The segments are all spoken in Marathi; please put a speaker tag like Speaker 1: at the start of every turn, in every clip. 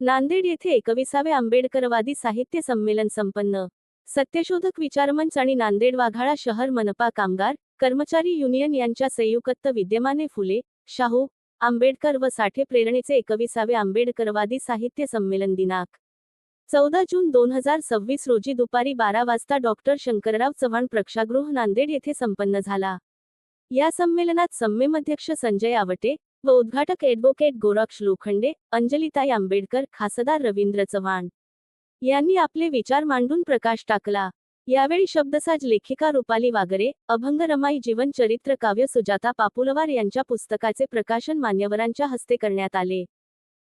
Speaker 1: नांदेड येथे 21वे आंबेडकरवादी साहित्य संमेलन संपन्न। सत्यशोधक विचारमंच आणि नांदेड वाघाळा शहर मनपा कामगार कर्मचारी युनियन यांच्या संयुक्त विद्यमाने फुले, शाहू, आंबेडकर व साठे प्रेरणेचे 21वे आंबेडकरवादी साहित्य संमेलन दिनांक 14 जून 2026 रोजी दुपारी 12 वाजता डॉक्टर शंकरराव चव्हाण प्रेक्षागृह नांदेड येथे संपन्न झाला। या संमेलनात सम्मेलनाध्यक्ष संजय आवटे व उद्घाटक ॲडव्होकेट गोरक्ष लोखंडे, अंजलीताई आंबेडकर, खासदार रवींद्र चव्हाण यांनी आपले विचार मांडून प्रकाश टाकला। यावेळी शब्दसाज लेखिका रुपाली वागरे, अभंग रमाई जीवन चरित्र काव्य सुजाता पापुलवार यांच्या पुस्तकाचे प्रकाशन मान्यवरांच्या हस्ते करण्यात आले।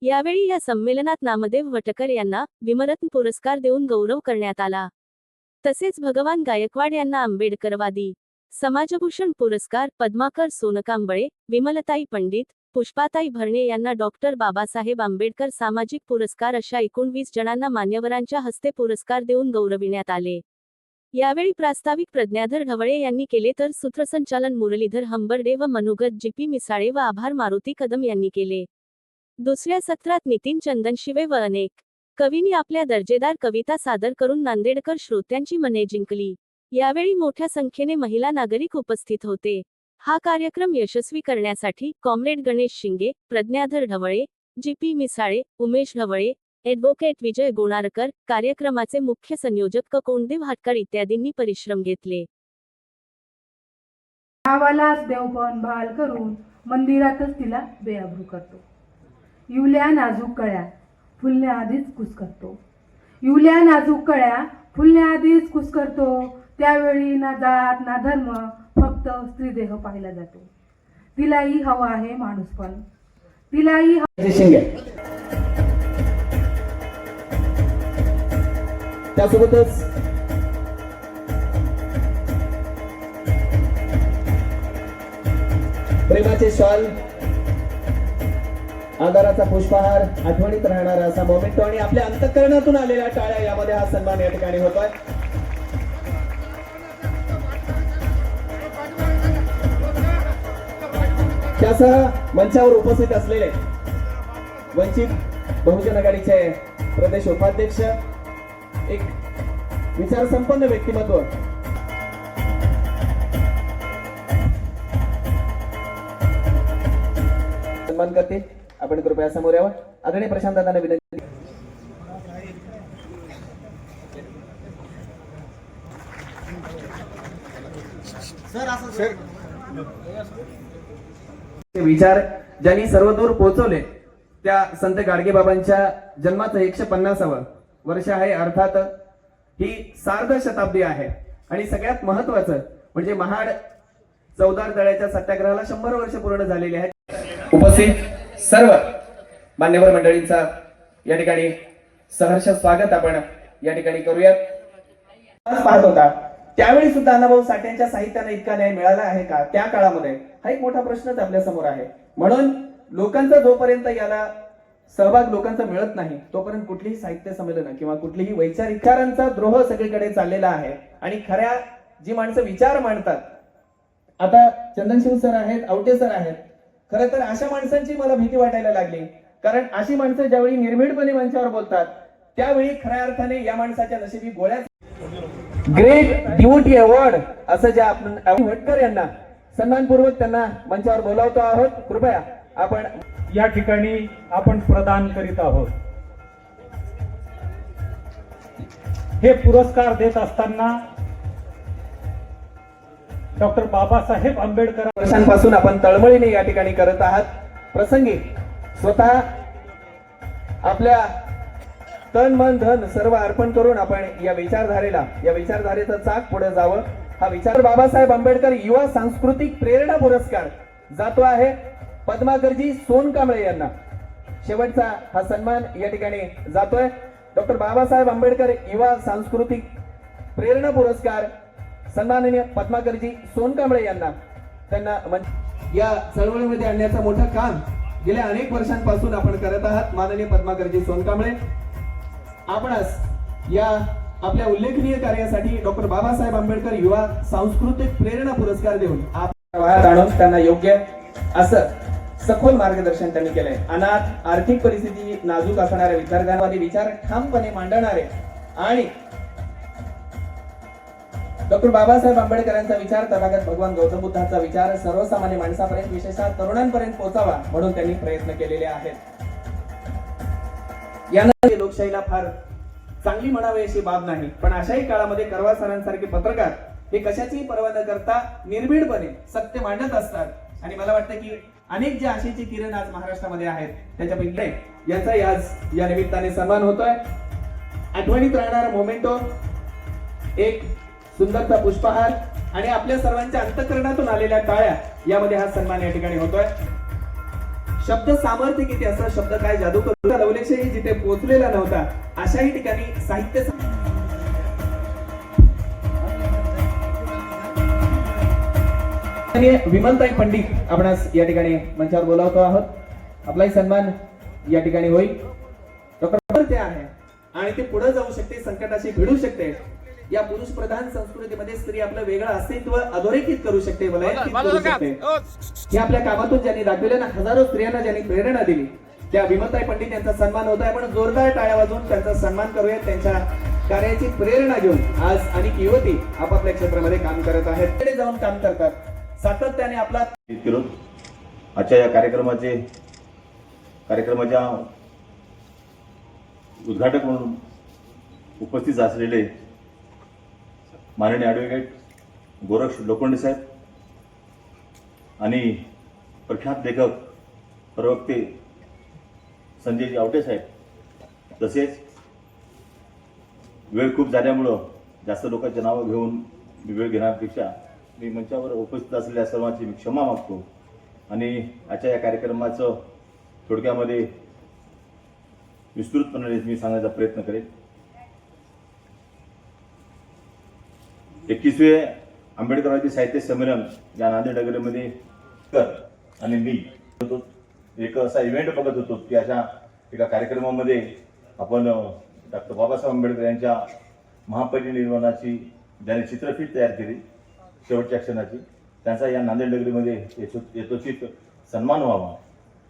Speaker 1: यावेळी या संमेलनात नामदेव वटकर यांना भीमरत्न पुरस्कार देऊन गौरव करण्यात आला। तसेच भगवान गायकवाड यांना आंबेडकरवादी समाजभूषण पुरस्कार, पद्माकर सोनकांबळे, विमलताई पंडित, पुष्पाताई भरणे यांना डॉक्टर बाबासाहेब आंबेडकर सामाजिक पुरस्कार अशा एकूण 20 जणांना मान्यवरांच्या हस्ते पुरस्कार देऊन गौरविण्यात आले। यावेळी प्रास्ताविक प्रज्ञाधर ढवळे यांनी केले तर सूत्रसंचालन मुरलीधर हंबर्डे व मनोगत जीपी मिसाळे व आभार मारुती कदम यांनी केले। दुसऱ्या सत्रात नितीन चंदनशिवे व अनेक कवींनी आपल्या दर्जेदार कविता सादर करून नांदेडकर श्रोत्यांची मने जिंकली। यावेळी मोठ्या संख्येने महिला नागरिक उपस्थित होते। हा कार्यक्रम यशस्वी करण्यासाठी कॉम्रेड गणेश शिंगे, प्रज्ञाधर ढवळे, जीपी मिसाळे, उमेश ढवळे, ॲडव्होकेट विजय गोणारकर, कार्यक्रमाचे मुख्य संयोजक कोंडदेव हाटकर इत्यादींनी परिश्रम घेतले।
Speaker 2: गावालाच देवपण भाल करून मंदिरातच तिला बेअब्रू करतो। युल्या नाजूक कळ्या फुलण्या आधीच कुस करतो। युल्या नाजूक कळ्या फुलण्या आधीच कुस करतो। त्यावेळी ना जात ना धर्म, फक्त स्त्रीदेह पाहिला जातो। तिलाही हवा आहे माणूसपण, तिलाही
Speaker 3: त्यासोबतच प्रेमाचे शॉल, आदराचा पुष्पहार, आठवणीत राहणारा असा मोमेंटो आणि आपल्या अंतःकरणातून आलेल्या टाळ्या यामध्ये हा सन्मान या ठिकाणी होतोय। त्यासह मंचावर उपस्थित असलेले वंचित बहुजन आघाडीचे प्रदेश उपाध्यक्ष, एक विचारसंपन्न व्यक्तिमत्व, सन्मान करते। आपण कृपया समोर यावं। आदरणीय प्रशांत दादांना विनंती। विचार ज्यांनी सर्वदूर पोहोचवले त्या संत गाडगेबाबांच्या जन्माचं 150वे वर्ष आहे। अर्थात ही सार्ध शताब्दी आहे आणि सगळ्यात महत्त्वाचं म्हणजे महाड चौदार तळ्याच्या सत्याग्रहाला 100 वर्ष पूर्ण झालेली आहेत। उपस्थित सर्व मान्यवर मंडळींचा या ठिकाणी सहर्ष स्वागत आपण या ठिकाणी करूयात। पाहत होता त्यावेळी सुद्धा अण्णाभाऊ साठेंच्या साहित्याला इतका न्याय मिळाला आहे का त्या काळामध्ये, हा एक मोठा प्रश्नच आपल्या समोर आहे। म्हणून लोकांचा जोपर्यंत याला सहभाग लोकांचा मिळत नाही तोपर्यंत कुठलीही साहित्य संमेलन किंवा कुठलीही वैचारिक विचारांचा द्रोह सगळीकडे चाललेला आहे। आणि खऱ्या जी माणसं विचार मांडतात, आता चंदनशिव सर आहेत, आवटे सर आहेत, खरं तर अशा माणसांची मला भीती वाटायला लागली। कारण अशी माणसं ज्यावेळी निर्भीडपणे मंचावर बोलतात त्यावेळी खऱ्या अर्थाने या माणसाच्या नशिबी गोळ्या। ग्रेट डिवोटी अवॉर्ड असं जे आपण वटकर यांना सन्मानपूर्वक त्यांना मंचावर बोलावतो आहोत। कृपया आपण
Speaker 4: या ठिकाणी आपण प्रदान करीत आहोत। हे पुरस्कार देत असताना डॉक्टर बाबासाहेब आंबेडकर
Speaker 3: वर्षांपासून आपण तळमळीने या ठिकाणी करत आहात। प्रसंगी स्वतः आपल्या तन मन धन सर्व अर्पण करून आपण या विचारधारेचं चाक पुढे जावं। हा विचार बाबासाहेब आंबेडकर युवा सांस्कृतिक प्रेरणा पुरस्कार जातो आहे पद्माकरजी सोनकांबळे यांना। शेवटचा हा सन्मान या ठिकाणी जातोय डॉक्टर बाबासाहेब आंबेडकर युवा सांस्कृतिक प्रेरणा पुरस्कार सन्माननीय पद्माकरजी सोनकांबळे यांना। त्यांना या चळवळीमध्ये आणण्याचं मोठं काम गेल्या अनेक वर्षांपासून आपण करत आहात। माननीय पद्माकरजी सोनकांबळे, आपणास या आपल्या उल्लेखनीय कार्यासाठी डॉक्टर बाबासाहेब आंबेडकर युवा सांस्कृतिक प्रेरणा पुरस्कार देऊन प्रवाहात आणून त्यांना योग्य असं सखोल मार्गदर्शन त्यांनी केलंय. अनाथ, आर्थिक परिस्थिती नाजूक असणाऱ्या विद्यार्थ्यांमध्ये विचार ठामपणे मांडणारे आणि डॉक्टर बाबासाहेब आंबेडकरांचा विचार, तथागत भगवान गौतम बुद्धांचा विचार सर्वसामान्य माणसापर्यंत, विशेषतः तरुणांपर्यंत पोहोचावा म्हणून त्यांनी प्रयत्न केलेले आहेत. यानंतर लोकशाहीला फार चांगली म्हणावी अशी बाब नाही, पण अशाही काळामध्ये करवा सरांसारखे पत्रकार हे कशाचीही पर्वा न करता निर्भीडपणे सत्य मांडत असतात. आणि मला वाटतं की अनेक जे आशेचे किरण आज महाराष्ट्रामध्ये आहेत त्याच्यापैकी यांचा आज या निमित्ताने सन्मान होतोय. आठवणीत राहणारा मोमेंटो, एक सुंदरचा पुष्पहार आणि आपल्या सर्वांच्या अंतःकरणातून आलेल्या टाळ्या, यामध्ये हा सन्मान या ठिकाणी होतोय. शब्द सामर्थ्य किती असं, शब्द काय जादू करू, लवलेशही जिथे पोहोचलेला नव्हता अशाही ठिकाणी साहित्य विमलताई पंडित आपणास या ठिकाणी मंचावर बोलावतो आहोत. आपलाही सन्मान या ठिकाणी होईल. डॉक्टर ते आहे आणि ते पुढे जाऊ शकते, संकटाशी भिडू शकते. या पुरुष प्रधान संस्कृतीमध्ये स्त्री आपलं वेगळं अस्तित्व अधोरेखित करू शकते, वलयान्वित करू शकते. हे आपल्या कामातून ज्यांनी दाखविले ना, हजारो स्त्रियांना ज्यांनी प्रेरणा दिली, त्या विमलताई पंडित यांचा सन्मान होत आहे. आपण जोरदार टाळ्या वाजवून त्यांचा सन्मान करूया. त्यांच्या कार्याची प्रेरणा घेऊन आज अनेक युवती आपापल्या क्षेत्रामध्ये काम करत आहेत, तिकडे जाऊन काम करतात, सातत्याने आपला
Speaker 5: आजच्या या कार्यक्रमाच्या उद्घाटक म्हणून उपस्थित असलेले माननीय ॲडव्होकेट गोरक्ष लोखंडे साहेब आणि प्रख्यात लेखक प्रवक्ते संजयजी आवटे साहेब, तसेच वेळ खूप झाल्यामुळं जास्त लोकांची नावं घेऊन वेळ घेण्यापेक्षा मी मंचावर उपस्थित असलेल्या सर्वांची मी क्षमा मागतो आणि आजच्या या कार्यक्रमाचं थोडक्यामध्ये विस्तृतपणे मी सांगण्याचा प्रयत्न करेन. 21वे आंबेडकरवादी साहित्य संमेलन या नांदेड नगरीमध्ये आणि मी एक असा इव्हेंट बघत होतो की अशा एका कार्यक्रमामध्ये आपण डॉक्टर बाबासाहेब आंबेडकर यांच्या महापरिनिर्वाणाची ज्याने चित्रफीत तयार केली शेवटच्या क्षणाची, त्यांचा या नांदेड नगरीमध्ये यथोचित सन्मान व्हावा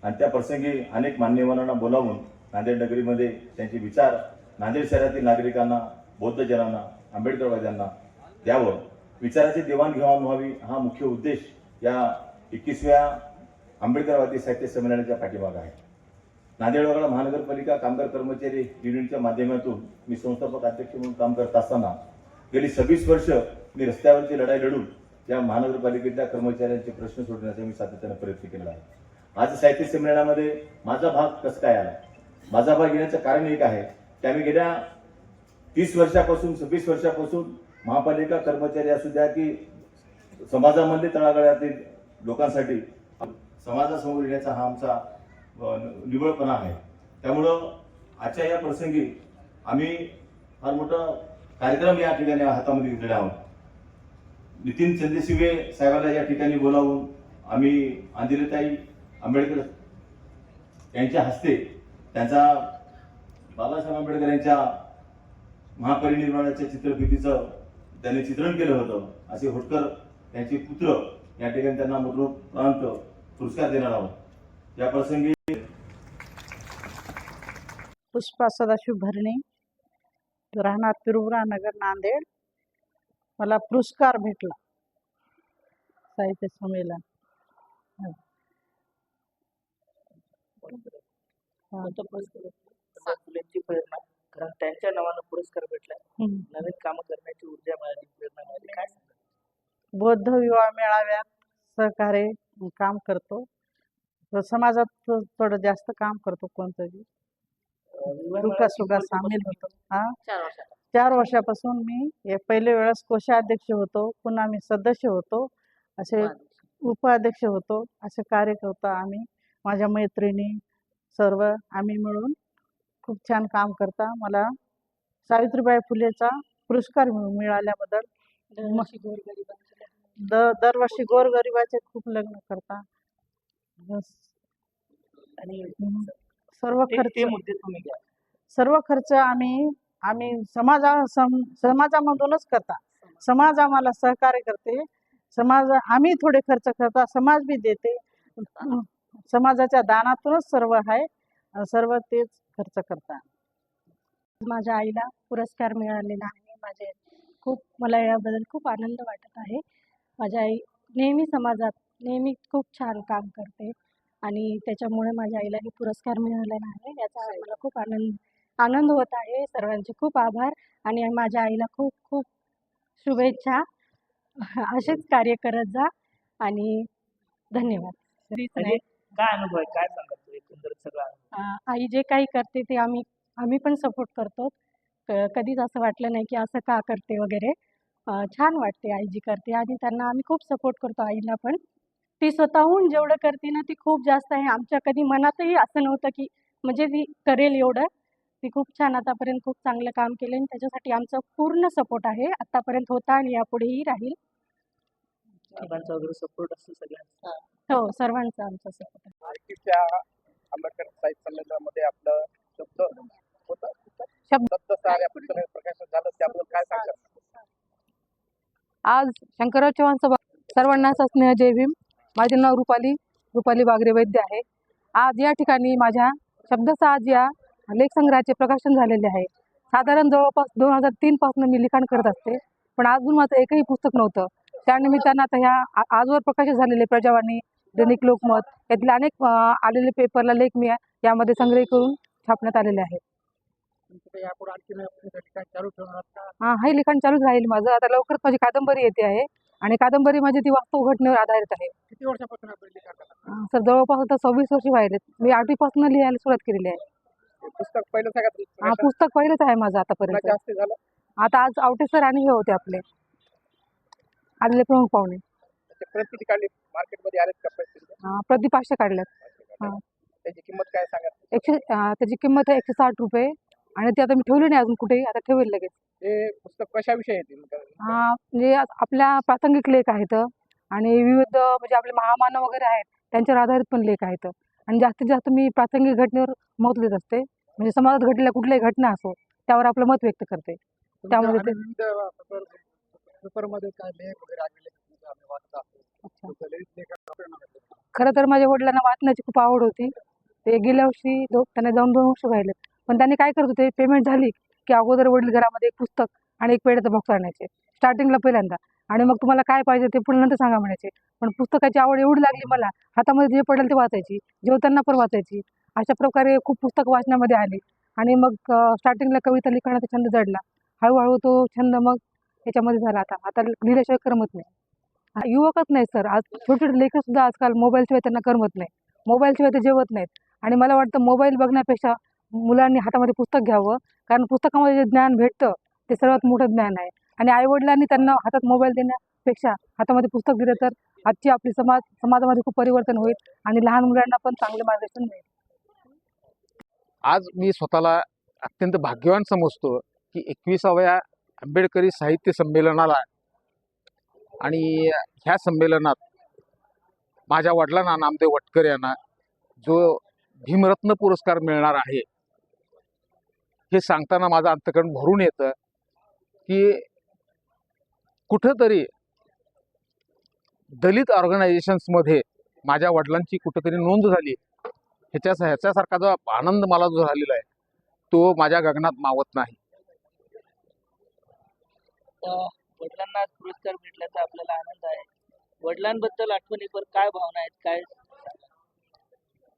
Speaker 5: आणि त्या प्रसंगी अनेक मान्यवरांना बोलावून नांदेड नगरीमध्ये त्यांचे विचार नांदेड शहरातील नागरिकांना, बौद्धजनांना, आंबेडकरवाद्यांना द्यावं, विचाराची देवाणघेवाण व्हावी, हा मुख्य उद्देश या 21व्या आंबेडकरवादी साहित्य संमेलनाच्या पाठीमागे आहे. नांदेड वगळा महानगरपालिका कामगार कर्मचारी युनियनच्या माध्यमातून मी संस्थापक अध्यक्ष म्हणून काम करत असताना गेली 26 वर्ष मी रस्त्यावरची लढाई लढून या महानगरपालिकेतल्या कर्मचाऱ्यांचे प्रश्न सोडवण्याचा मी सातत्याने प्रयत्न केलेला आहे. आज साहित्य संमेलनामध्ये माझा भाग कसं काय आला? माझा भाग येण्याचं कारण एक आहे की आम्ही गेल्या 30 वर्षापासून 26 वर्षापासून महापालिका कर्मचारी असू द्या की समाजामध्ये तळागाळातील लोकांसाठी समाजासमोर येण्याचा हा आमचा निवळपणा आहे. त्यामुळं आजच्या या प्रसंगी आम्ही फार मोठा कार्यक्रम या ठिकाणी हातामध्ये घेतलेला आहोत. नितीन चंद्रशिवे साहेबांना या ठिकाणी बोलावून आम्ही अंजलीताई आंबेडकर यांच्या हस्ते त्यांचा बाबासाहेब आंबेडकर यांच्या महापरिनिर्वाणाच्या चित्रफितीचं त्यांनी चित्रण केलं होतं. असे होटकर त्यांचे पुत्र या ठिकाणी त्यांना मरणोपरांत पुरस्कार देणार आहोत. या प्रसंगी
Speaker 6: पुष्पा सदाशिव भरणे, राहणार तिरुवरा नगर नांदेड. मला पुरस्कार भेटला साहित्य संमेलन.
Speaker 7: फुलेंची प्रेरणा, कारण त्यांच्या नावानं पुरस्कार भेटला, नवीन कामं करण्याची ऊर्जा मिळाली, प्रेरणा मिळाली. काय सांगा?
Speaker 6: बौद्ध विवाह मेळाव्यात सहकार्य काम करतो, समाजात थोडं जास्त काम करतो. कोणतंही दुःखा सुखात सामील होतो. 4 वर्षापासून मी पहिले वेळेस कोषाध्यक्ष होतो, पुन्हा मी सदस्य होतो, असे उपाध्यक्ष होतो. असे कार्य करतो आम्ही, माझ्या मैत्रिणी सर्व आम्ही मिळून खूप छान काम करता. मला सावित्रीबाई फुलेचा पुरस्कार मिळाल्याबद्दल दरवर्षी गोरगरिबाचे खूप लग्न करता.
Speaker 7: आणि
Speaker 6: सर्व खर्च
Speaker 7: ते मुद्दे तुम्ही घ्या.
Speaker 6: सर्व खर्च आम्ही समाजामधूनच करता. समाज आम्हाला सहकार्य करते, समाज आम्ही थोडे खर्च करता, समाज बी देते. समाजाच्या दानातूनच सर्व आहे, सर्व तेच खर्च करतात.
Speaker 8: माझ्या आईला पुरस्कार मिळालेला आहे. मला याबद्दल खूप आनंद वाटत आहे. माझी आई नेहमी समाजात नेहमी खूप छान काम करते आणि त्याच्यामुळे माझ्या आईला हे पुरस्कार मिळालेला आहे. याचा मला खूप आनंद होत आहे. सर्वांचे खूप आभार आणि माझ्या आईला खूप खूप शुभेच्छा. असेच कार्य करत जा आणि धन्यवाद.
Speaker 7: म्हणजे काय अनुभव आहे, काय सांगत तू एकंदरीत सगळा अनुभव?
Speaker 8: आई जे काही करते ते आम्ही पण सपोर्ट करतो. कधीच असं वाटलं नाही की असं का करते वगैरे. छान वाटते आई जी करते आणि त्यांना आम्ही खूप सपोर्ट करतो आईला पण. ती स्वतःहून जेवढं करते ना ती खूप जास्त आहे. आमच्या कधी मनातही असं नव्हतं की म्हणजे ती करेल एवढं. ती खूप छान आतापर्यंत खूप चांगलं काम केलं आणि त्याच्यासाठी आमचा पूर्ण सपोर्ट आहे. आतापर्यंत होता आणि यापुढेही राहील.
Speaker 7: बाबांचा वगैरे सपोर्ट असतो सगळ्यांचा.
Speaker 8: हो, सर्वांचा आमचा सपोर्ट आहे.
Speaker 9: आर्किडच्या आंबेडकर साहित्य संमेलनामध्ये आपलं शब्द होतं शब्दसार प्रकाशन झालं त्याबद्दल काय सांगतात?
Speaker 2: आज शंकरराव चव्हाण सभा सर्वांना स्नेह जय भीम. माझे नाव रुपाली बागरे वैद्य आहे. आज या ठिकाणी माझ्या शब्दसाज या लेखसंग्रहाचे प्रकाशन झालेले आहे. साधारण जवळपास 2003 पासून मी लिखाण करत असते, पण अजून माझं एकही पुस्तक नव्हतं. त्यानिमित्तानं आता ह्या आजवर प्रकाशित झालेले प्रजावाणी, दैनिक लोकमत यातील अनेक आलेले पेपरला लेख मी यामध्ये संग्रह करून छापण्यात आलेले आहे.
Speaker 9: यापुढे आणखी लिखाण चालू ठेवणार का?
Speaker 2: हां, हे लिखाण चालूच राहील माझं. आता लवकरच माझी कादंबरी येते आहे आणि कादंबरी माझी ती वास्तव घटनेवर आधारित आहे.
Speaker 9: किती वर्षापासून आपण लिखाण करता?
Speaker 2: सर जवळपास आता 26 वर्ष व्हायलेत. मी 8वी पासून लिहायला सुरुवात केलेली आहे.
Speaker 9: हे पुस्तक पहिलं सगळ्यात
Speaker 2: हा पुस्तक पहिलंच आहे माझं आतापर्यंत.
Speaker 9: जास्त झालं
Speaker 2: आता आज आवटे सर आणि हे होते आपले आलेले प्रमुख पाहुणे.
Speaker 9: प्रति ठिकाणी मार्केटमध्ये आलेत का पैसे?
Speaker 2: प्रति 500 काढल्यात. हां,
Speaker 9: त्याची किंमत काय सांगा?
Speaker 2: त्याची किंमत आहे 160 रुपये आणि ते आता मी ठेवले नाही अजून कुठेही. आता ठेवेल लगेच.
Speaker 9: हे पुस्तक कशाविषयी येतील?
Speaker 2: म्हणजे आपल्या प्रासंगिक लेख आहेत आणि विविध म्हणजे आपले महामानव वगैरे आहेत त्यांच्यावर आधारित पण लेख आहेत आणि जास्तीत जास्त मी प्रासंगिक घटनेवर महत्त्व देत असते. म्हणजे समाजात घडलेल्या कुठल्याही घटना असो त्यावर आपलं मत व्यक्त करते. त्यामध्ये ते
Speaker 9: पेपरमध्ये काय लेख वगैरे आलेले आम्ही वाचत असतो.
Speaker 2: खरं तर माझ्या वडिलांना वाचण्याची खूप आवड होती. ते गेल्या वर्षी त्यांना जाऊन 2 वर्ष व्हायले. पण त्यांनी काय करत होते, पेमेंट झाली की अगोदर वडील घरामध्ये एक पुस्तक आणि एक पेढ्याचा बॉक्स आणायचे स्टार्टिंगला पहिल्यांदा आणि मग तुम्हाला काय पाहिजे ते पुढे नंतर सांगा म्हणायचे. पण पुस्तकाची आवड एवढी लागली मला, हातामध्ये जे पडेल ते वाचायची, जेवताना पण वाचायची. अशा प्रकारे खूप पुस्तक वाचण्यामध्ये आली आणि मग स्टार्टिंगला कविता लिखाणाचा छंद जडला. हळूहळू तो छंद मग याच्यामध्ये झाला. आता लिहिल्याशिवाय करमत नाही. युवकच नाही सर, आज छोटे छोटे लेकरंसुद्धा आजकाल मोबाईलशिवाय त्यांना करमत नाही. मोबाईलशिवाय ते जेवत नाहीत आणि मला वाटतं मोबाईल बघण्यापेक्षा मुलांनी हातामध्ये पुस्तक घ्यावं, कारण पुस्तकामध्ये जे ज्ञान भेटतं ते सर्वात मोठं ज्ञान आहे आणि आईवडिलांनी त्यांना हातात मोबाईल देण्यापेक्षा हातामध्ये पुस्तक दिलं तर आजची आपली समाजामध्ये खूप परिवर्तन होईल आणि लहान मुलांना पण चांगले मार्गदर्शन मिळेल.
Speaker 10: आज मी स्वतःला अत्यंत भाग्यवान समजतो की 21व्या आंबेडकरी साहित्य संमेलनाला आणि ह्या संमेलनात माझ्या वडिलांना नामदेव वटकर यांना जो भीमरत्न पुरस्कार मिळणार आहे हे सांगताना माझं अंतकरण भरून येतं की कुठंतरी दलित ऑर्गनायझेशन्समध्ये माझ्या वडिलांची कुठंतरी नोंद झाली. ह्याच्यासारखा जो आनंद मला जो झालेला आहे तो माझ्या गगनात मावत नाही.
Speaker 7: वडिलांना आज पुरस्कार भेटल्याचा आपल्याला आनंद आहे. वडिलांबद्दल आठवणीवर काय भावना आहेत, काय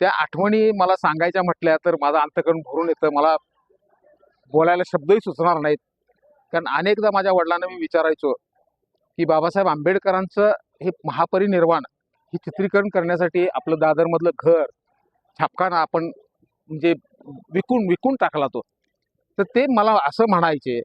Speaker 10: त्या आठवणी मला सांगायच्या म्हटल्या तर माझं अंतकरण भरून येतं. मला बोलायला शब्दही सुचणार नाहीत. कारण अनेकदा माझ्या वडिलांना मी विचारायचो की बाबासाहेब आंबेडकरांचं हे महापरिनिर्वाण हे चित्रीकरण करण्यासाठी आपलं दादरमधलं घर छापखाना आपण म्हणजे विकून टाकला तो. तर ते मला असं म्हणायचे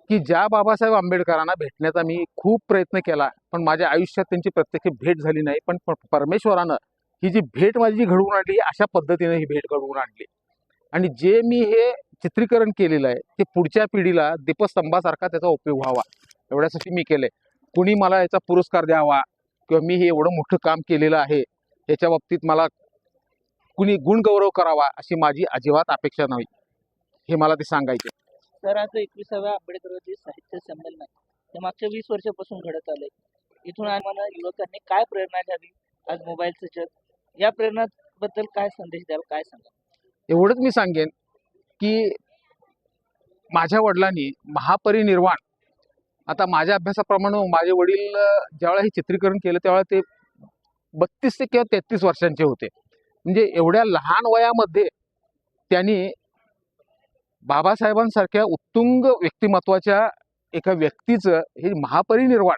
Speaker 10: की ज्या बाबासाहेब आंबेडकरांना भेटण्याचा मी खूप प्रयत्न केला पण माझ्या आयुष्यात त्यांची प्रत्यक्ष भेट झाली नाही, पण परमेश्वरानं ही जी भेट माझी घडवून आणली अशा पद्धतीने ही भेट घडवून आणली आणि जे मी हे चित्रीकरण केलेलं आहे ते पुढच्या पिढीला दीपस्तंभासारखा त्याचा उपयोग व्हावा एवढ्यासाठी मी केलंय. कुणी मला याचा पुरस्कार द्यावा किंवा मी हे एवढं मोठं काम केलेलं आहे याच्या बाबतीत मला कुणी गुणगौरव करावा अशी माझी अजिबात अपेक्षा नाही, हे मला ते सांगायचे.
Speaker 7: तर आज 21व्या आंबेडकरवादी साहित्य संमेलन हे मागच्या 20 वर्षापासून घडत आलंय. इथून आम्हाला युवकांनी काय प्रेरणा घ्यावी? आज मोबाईलचं जग या प्रेरणाबद्दल काय संदेश द्याल, काय सांगा?
Speaker 10: एवढंच मी सांगेन की माझ्या वडिलांनी महापरिनिर्वाण, आता माझ्या अभ्यासाप्रमाणे माझे वडील ज्यावेळेला हे चित्रीकरण केलं त्यावेळेला ते 32 ते किंवा 33 वर्षांचे होते. म्हणजे एवढ्या लहान वयामध्ये त्यांनी बाबासाहेबांसारख्या उत्तुंग व्यक्तिमत्वाच्या एका व्यक्तीचं हे महापरिनिर्वाण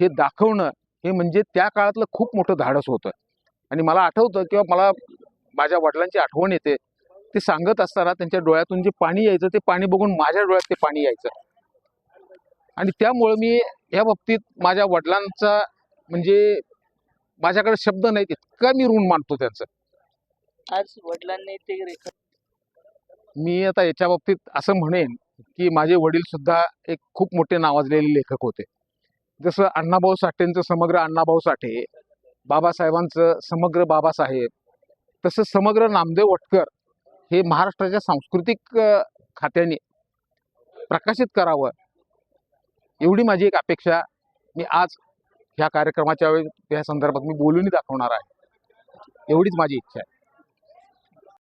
Speaker 10: हे दाखवणं, हे म्हणजे त्या काळातलं खूप मोठं धाडस होतं. आणि मला आठवतं किंवा मला माझ्या वडिलांची आठवण येते, ते सांगत असताना त्यांच्या डोळ्यातून जे पाणी यायचं ते पाणी बघून माझ्या डोळ्यात ते पाणी यायचं. आणि त्यामुळे मी या बाबतीत माझ्या वडिलांचा म्हणजे माझ्याकडे शब्द नाहीत, इतका मी ऋण मानतो त्यांचं.
Speaker 7: आज वडिलांनी ते रेखा
Speaker 10: मी आता याच्या बाबतीत असं म्हणेन की माझे वडील सुद्धा एक खूप मोठे नावाजलेले लेखक होते. जसं अण्णाभाऊ साठेंचं समग्र अण्णाभाऊ साठे, बाबासाहेबांचं समग्र बाबासाहेब, तसं समग्र नामदेव वटकर हे महाराष्ट्राच्या सांस्कृतिक खात्याने प्रकाशित करावं, एवढी माझी एक अपेक्षा मी आज ह्या कार्यक्रमाच्या वेळी या संदर्भात मी बोलूनही दाखवणार आहे. एवढीच माझी इच्छा आहे.